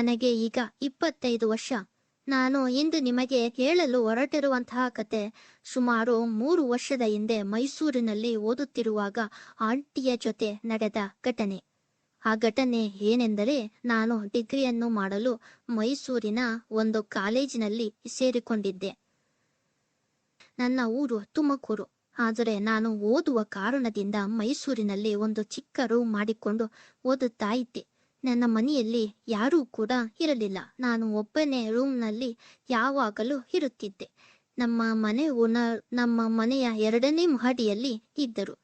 ನನಗೆ ಈಗ 25 ವರ್ಷ. ನಾನು ಇಂದು ನಿಮಗೆ ಹೇಳಲು ಹೊರಟಿರುವಂತಹ ಕತೆ ಸುಮಾರು 3 ವರ್ಷದ ಹಿಂದೆ ಮೈಸೂರಿನಲ್ಲಿ ಓದುತ್ತಿರುವಾಗ ಆಂಟಿಯ ಜೊತೆ ನಡೆದ ಘಟನೆ. ಆ ಘಟನೆ ಏನೆಂದರೆ, ನಾನು ಡಿಗ್ರಿಯನ್ನು ಮಾಡಲು ಮೈಸೂರಿನ ಒಂದು ಕಾಲೇಜಿನಲ್ಲಿ ಸೇರಿಕೊಂಡಿದ್ದೆ. ನನ್ನ ಊರು ತುಮಕೂರು. ಆದರೆ ನಾನು ಓದುವ ಕಾರಣದಿಂದ ಮೈಸೂರಿನಲ್ಲಿ ಒಂದು ಚಿಕ್ಕ ರೂಮ್ ಮಾಡಿಕೊಂಡು ಓದುತ್ತಾ ಇದ್ದೆ. ನನ್ನ ಮನೆಯಲ್ಲಿ ಯಾರೂ ಕೂಡ ಇರಲಿಲ್ಲ. ನಾನು ಒಬ್ಬನೇ ರೂಮ್ನಲ್ಲಿ ಯಾವಾಗಲೂ ಇರುತ್ತಿದ್ದೆ. ನಮ್ಮ ಮನೆ ಓನರ್ ನಮ್ಮ ಮನೆಯ 2ನೇ ಮಹಡಿಯಲ್ಲಿ ಇದ್ದರು.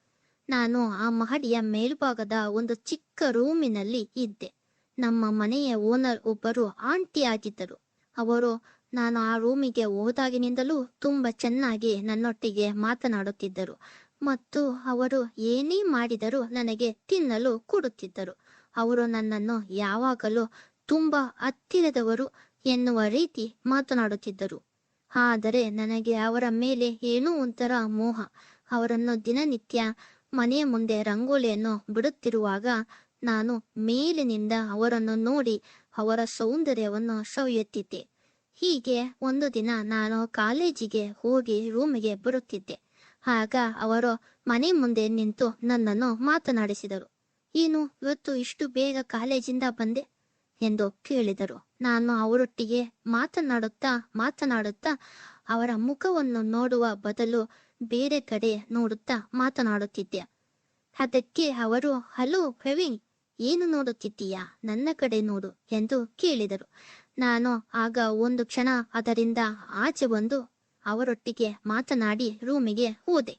ನಾನು ಆ ಮಹಡಿಯ ಮೇಲ್ಭಾಗದ ಒಂದು ಚಿಕ್ಕ ರೂಮಿನಲ್ಲಿ ಇದ್ದೆ. ನಮ್ಮ ಮನೆಯ ಓನರ್ ಒಬ್ಬರು ಆಂಟಿ ಆಗಿದ್ದರು. ಅವರು ನಾನು ಆ ರೂಮಿಗೆ ಹೋದಾಗಿನಿಂದಲೂ ತುಂಬಾ ಚೆನ್ನಾಗಿ ನನ್ನೊಟ್ಟಿಗೆ ಮಾತನಾಡುತ್ತಿದ್ದರು ಮತ್ತು ಅವರು ಏನೇ ಮಾಡಿದರೂ ನನಗೆ ತಿನ್ನಲು ಕೊಡುತ್ತಿದ್ದರು. ಅವರು ನನ್ನನ್ನು ಯಾವಾಗಲೂ ತುಂಬಾ ಹತ್ತಿರದವರು ಎನ್ನುವ ರೀತಿ ಮಾತನಾಡುತ್ತಿದ್ದರು. ಆದರೆ ನನಗೆ ಅವರ ಮೇಲೆ ಏನೋ ಒಂಥರ ಮೋಹ. ಅವರನ್ನು ದಿನನಿತ್ಯ ಮನೆಯ ಮುಂದೆ ರಂಗೋಲಿಯನ್ನು ಬಿಡುತ್ತಿರುವಾಗ ನಾನು ಮೇಲಿನಿಂದ ಅವರನ್ನು ನೋಡಿ ಅವರ ಸೌಂದರ್ಯವನ್ನು ಸವಿಯುತ್ತಿದ್ದೆ. ಹೀಗೆ ಒಂದು ದಿನ ನಾನು ಕಾಲೇಜಿಗೆ ಹೋಗಿ ರೂಮಿಗೆ ಬರುತ್ತಿದ್ದೆ. ಆಗ ಅವರು ಮನೆ ಮುಂದೆ ನಿಂತು ನನ್ನನ್ನು ಮಾತನಾಡಿಸಿದರು. ಏನು, ಇವತ್ತು ಇಷ್ಟು ಬೇಗ ಕಾಲೇಜಿಂದ ಬಂದೆ ಎಂದು ಕೇಳಿದರು. ನಾನು ಅವರೊಟ್ಟಿಗೆ ಮಾತನಾಡುತ್ತಾ ಅವರ ಮುಖವನ್ನು ನೋಡುವ ಬದಲು ಬೇರೆ ಕಡೆ ನೋಡುತ್ತಾ ಮಾತನಾಡುತ್ತಿದ್ದೆ. ಅದಕ್ಕೆ ಅವರು, ಹಲೋ ಪ್ರವೀಣ್, ಏನು ನೋಡುತ್ತಿದ್ದೀಯಾ, ನನ್ನ ಕಡೆ ನೋಡು ಎಂದು ಕೇಳಿದರು. ನಾನು ಆಗ ಒಂದು ಕ್ಷಣ ಅದರಿಂದ ಆಚೆ ಬಂದು ಅವರೊಟ್ಟಿಗೆ ಮಾತನಾಡಿ ರೂಮಿಗೆ ಹೋದೆ.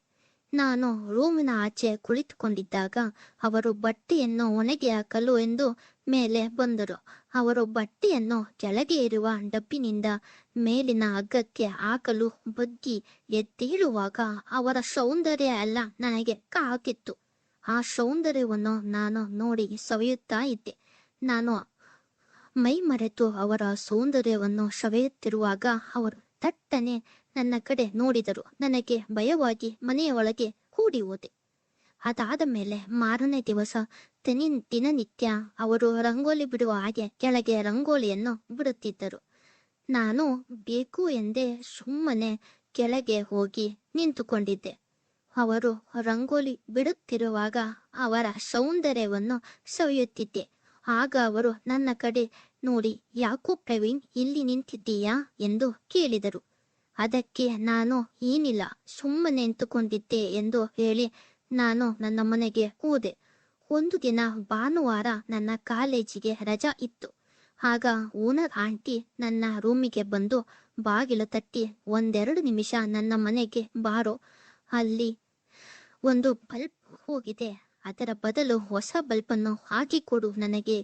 ನಾನು ರೂಮಿನ ಆಚೆ ಕುಳಿತುಕೊಂಡಿದ್ದಾಗ ಅವರು ಬಟ್ಟೆಯನ್ನು ಒಣಗಿ ಹಾಕಲು ಎಂದು ಮೇಲೆ ಬಂದರು. ಅವರು ಬಟ್ಟೆಯನ್ನು ಕೆಳಗೆ ಇರುವ ಡಬ್ಬಿನಿಂದ ಮೇಲಿನ ಹಗ್ಗಕ್ಕೆ ಹಾಕಲು ಬಗ್ಗಿ ಎದ್ದೇಳುವಾಗ ಅವರ ಸೌಂದರ್ಯ ಎಲ್ಲ ನನಗೆ ಕಾಕಿತ್ತು. ಆ ಸೌಂದರ್ಯವನ್ನು ನಾನು ನೋಡಿ ಸವಿಯುತ್ತಾ ಇದ್ದೆ. ನಾನು ಮೈ ಮರೆತು ಅವರ ಸೌಂದರ್ಯವನ್ನು ಸವಿಯುತ್ತಿರುವಾಗ ಅವರು ತಟ್ಟನೆ ನನ್ನ ಕಡೆ ನೋಡಿದರು. ನನಗೆ ಭಯವಾಗಿ ಮನೆಯ ಒಳಗೆ ಓಡಿ ಹೋದೆ. ಅದಾದ ಮೇಲೆ ಮಾರನೇ ದಿವಸ ದಿನನಿತ್ಯ ಅವರು ರಂಗೋಲಿ ಬಿಡುವ ಹಾಗೆ ಕೆಳಗೆ ರಂಗೋಲಿಯನ್ನು ಬಿಡುತ್ತಿದ್ದರು. ನಾನು ಬೇಕು ಎಂದೇ ಸುಮ್ಮನೆ ಕೆಳಗೆ ಹೋಗಿ ನಿಂತುಕೊಂಡಿದ್ದೆ. ಅವರು ರಂಗೋಲಿ ಬಿಡುತ್ತಿರುವಾಗ ಅವರ ಸೌಂದರ್ಯವನ್ನು ಸವಿಯುತ್ತಿದ್ದೆ. ಆಗ ಅವರು ನನ್ನ ಕಡೆ ನೋಡಿ, ಯಾಕೋ ಪ್ರವೀಣ್, ಇಲ್ಲಿ ನಿಂತಿದ್ದೀಯಾ ಎಂದು ಕೇಳಿದರು. ಅದಕ್ಕೆ ನಾನು ಏನಿಲ್ಲ, ಸುಮ್ಮನೆ ನಿಂತುಕೊಂಡಿದ್ದೆ ಎಂದು ಹೇಳಿ ನಾನು ನನ್ನ ಮನೆಗೆ ಹೋದೆ. ಒಂದು ದಿನ ಭಾನುವಾರ ನನ್ನ ಕಾಲೇಜಿಗೆ ರಜಾ ಇತ್ತು. ಆಗ ಓನರ್ ಆಂಟಿ ನನ್ನ ರೂಮಿಗೆ ಬಂದು ಬಾಗಿಲು ತಟ್ಟಿ, 1-2 ನಿಮಿಷ ನನ್ನ ಮನೆಗೆ ಬಾರೋ, ಅಲ್ಲಿ ಒಂದು ಬಲ್ಬ್ ಹೋಗಿದೆ, ಅದರ ಬದಲು ಹೊಸ ಬಲ್ಬನ್ನು ಹಾಕಿಕೊಡು ನನಗೆ.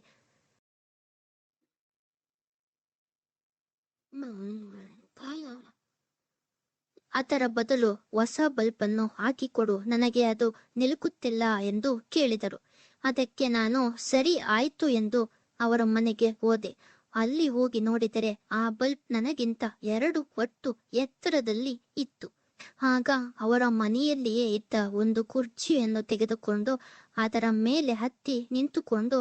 ಅದು ನಿಲುಕುತ್ತಿಲ್ಲ ಎಂದು ಕೇಳಿದರು. ಅದಕ್ಕೆ ನಾನು ಸರಿ ಆಯ್ತು ಎಂದು ಅವರ ಮನೆಗೆ ಹೋದೆ. ಅಲ್ಲಿ ಹೋಗಿ ನೋಡಿದರೆ ಆ ಬಲ್ಬ್ ನನಗಿಂತ 2 ಪಟ್ಟು ಎತ್ತರದಲ್ಲಿ ಇತ್ತು. ಆಗ ಅವರ ಮನೆಯಲ್ಲಿಯೇ ಇದ್ದ ಒಂದು ಕುರ್ಚಿಯನ್ನು ತೆಗೆದುಕೊಂಡು ಅದರ ಮೇಲೆ ಹತ್ತಿ ನಿಂತುಕೊಂಡು,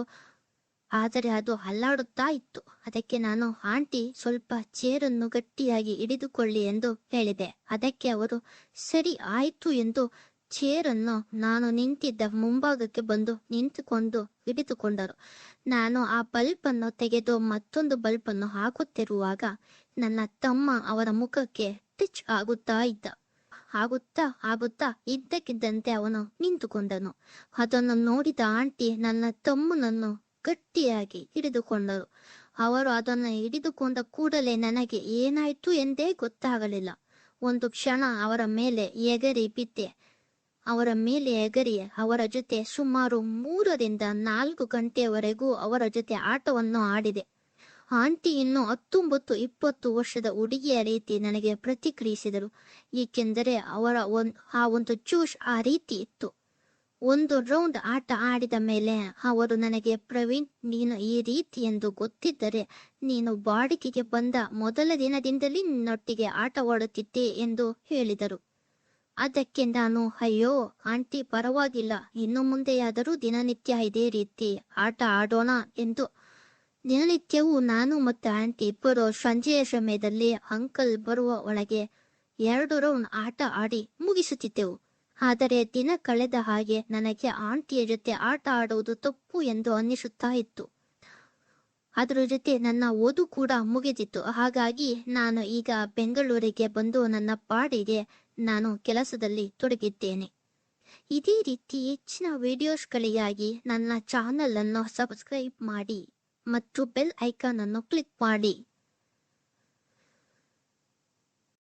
ಆದರೆ ಅದು ಅಲ್ಲಾಡುತ್ತಾ ಇತ್ತು. ಅದಕ್ಕೆ ನಾನು, ಆಂಟಿ, ಸ್ವಲ್ಪ ಚೇರನ್ನು ಗಟ್ಟಿಯಾಗಿ ಹಿಡಿದುಕೊಳ್ಳಿ ಎಂದು ಹೇಳಿದೆ. ಅದಕ್ಕೆ ಅವರು ಸರಿ ಆಯ್ತು ಎಂದು ಚೇರನ್ನು ನಾನು ನಿಂತಿದ್ದ ಮುಂಭಾಗಕ್ಕೆ ಬಂದು ನಿಂತುಕೊಂಡು ಹಿಡಿದುಕೊಂಡರು. ನಾನು ಆ ಬಲ್ಬ್ ಅನ್ನು ತೆಗೆದು ಮತ್ತೊಂದು ಬಲ್ಬ್ ಅನ್ನು ಹಾಕುತ್ತಿರುವಾಗ ನನ್ನ ತಮ್ಮ ಅವರ ಮುಖಕ್ಕೆ ಟಚ್ ಆಗುತ್ತಾ ಇದ್ದಕ್ಕಿದ್ದಂತೆ ಅವನು ನಿಂತುಕೊಂಡನು. ಅದನ್ನು ನೋಡಿದ ಆಂಟಿ ನನ್ನ ತಮ್ಮನನ್ನು ಗಟ್ಟಿಯಾಗಿ ಹಿಡಿದುಕೊಂಡರು. ಅವರು ಅದನ್ನು ಹಿಡಿದುಕೊಂಡ ಕೂಡಲೇ ನನಗೆ ಏನಾಯ್ತು ಎಂದೇ ಗೊತ್ತಾಗಲಿಲ್ಲ. ಒಂದು ಕ್ಷಣ ಅವರ ಮೇಲೆ ಎಗರಿ ಬಿದ್ದೆ. ಅವರ ಜೊತೆ ಸುಮಾರು 3-4 ಗಂಟೆಯವರೆಗೂ ಅವರ ಜೊತೆ ಆಟವನ್ನು ಆಡಿದೆ. ಆಂಟಿ ಇನ್ನು 19-20 ವರ್ಷದ ಹುಡುಗಿಯ ರೀತಿ ನನಗೆ ಪ್ರತಿಕ್ರಿಯಿಸಿದರು. ಏಕೆಂದರೆ ಅವರ ಆ ಒಂದು ಜೋಶ್ ಆ ರೀತಿ ಇತ್ತು. ಒಂದು ರೌಂಡ್ ಆಟ ಆಡಿದ ಮೇಲೆ ಅವರು ನನಗೆ, ಪ್ರವೀಣ್, ನೀನು ಈ ರೀತಿ ಎಂದು ಗೊತ್ತಿದ್ದರೆ ನೀನು ಬಾಡಿಗೆಗೆ ಬಂದ ಮೊದಲ ದಿನದಿಂದಲೇ ನಿನ್ನೊಟ್ಟಿಗೆ ಆಟವಾಡುತ್ತಿದ್ದೆ ಎಂದು ಹೇಳಿದರು. ಅದಕ್ಕೆ ನಾನು, ಅಯ್ಯೋ ಆಂಟಿ, ಪರವಾಗಿಲ್ಲ, ಇನ್ನು ಮುಂದೆಯಾದರೂ ದಿನನಿತ್ಯ ಇದೇ ರೀತಿ ಆಟ ಆಡೋಣ ಎಂದು ದಿನನಿತ್ಯವೂ ನಾನು ಮತ್ತು ಆಂಟಿ ಇಬ್ಬರು ಸಂಜೆಯ ಸಮಯದಲ್ಲಿ ಅಂಕಲ್ ಬರುವ ಒಳಗೆ 2 ರೌಂಡ್ ಆಟ ಆಡಿ ಮುಗಿಸುತ್ತಿದ್ದೆವು. ಆದರೆ ದಿನ ಕಳೆದ ಹಾಗೆ ನನಗೆ ಆಂಟಿಯ ಜೊತೆ ಆಟ ಆಡುವುದು ತಪ್ಪು ಎಂದು ಅನ್ನಿಸುತ್ತಾ ಇತ್ತು. ಅದರ ಜೊತೆ ನನ್ನ ಓದು ಕೂಡ ಮುಗಿದಿತ್ತು. ಹಾಗಾಗಿ ನಾನು ಈಗ ಬೆಂಗಳೂರಿಗೆ ಬಂದು ನನ್ನ ಪಾಡಿಗೆ ನಾನು ಕೆಲಸದಲ್ಲಿ ತೊಡಗಿದ್ದೇನೆ. ಇದೇ ರೀತಿ ಹೆಚ್ಚಿನ ವಿಡಿಯೋಸ್ಗಳಿಗಾಗಿ ನನ್ನ ಚಾನಲ್ ಅನ್ನು ಸಬ್ಸ್ಕ್ರೈಬ್ ಮಾಡಿ ಮತ್ತು ಬೆಲ್ ಐಕಾನ್ ಅನ್ನು ಕ್ಲಿಕ್ ಮಾಡಿ.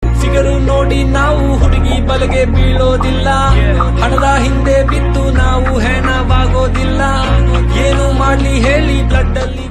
ಫಿಗರು ನೋಡಿ ನಾವು ಹುಡುಗಿ ಬಲೆಗೆ ಬೀಳೋದಿಲ್ಲ, ಹಣದ ಹಿಂದೆ ಬಿದ್ದು ನಾವು ಹೆಣವಾಗೋದಿಲ್ಲ. ಏನು ಮಾಡ್ಲಿ ಹೇಳಿ ಬ್ಲಡ್ ಅಲ್ಲಿ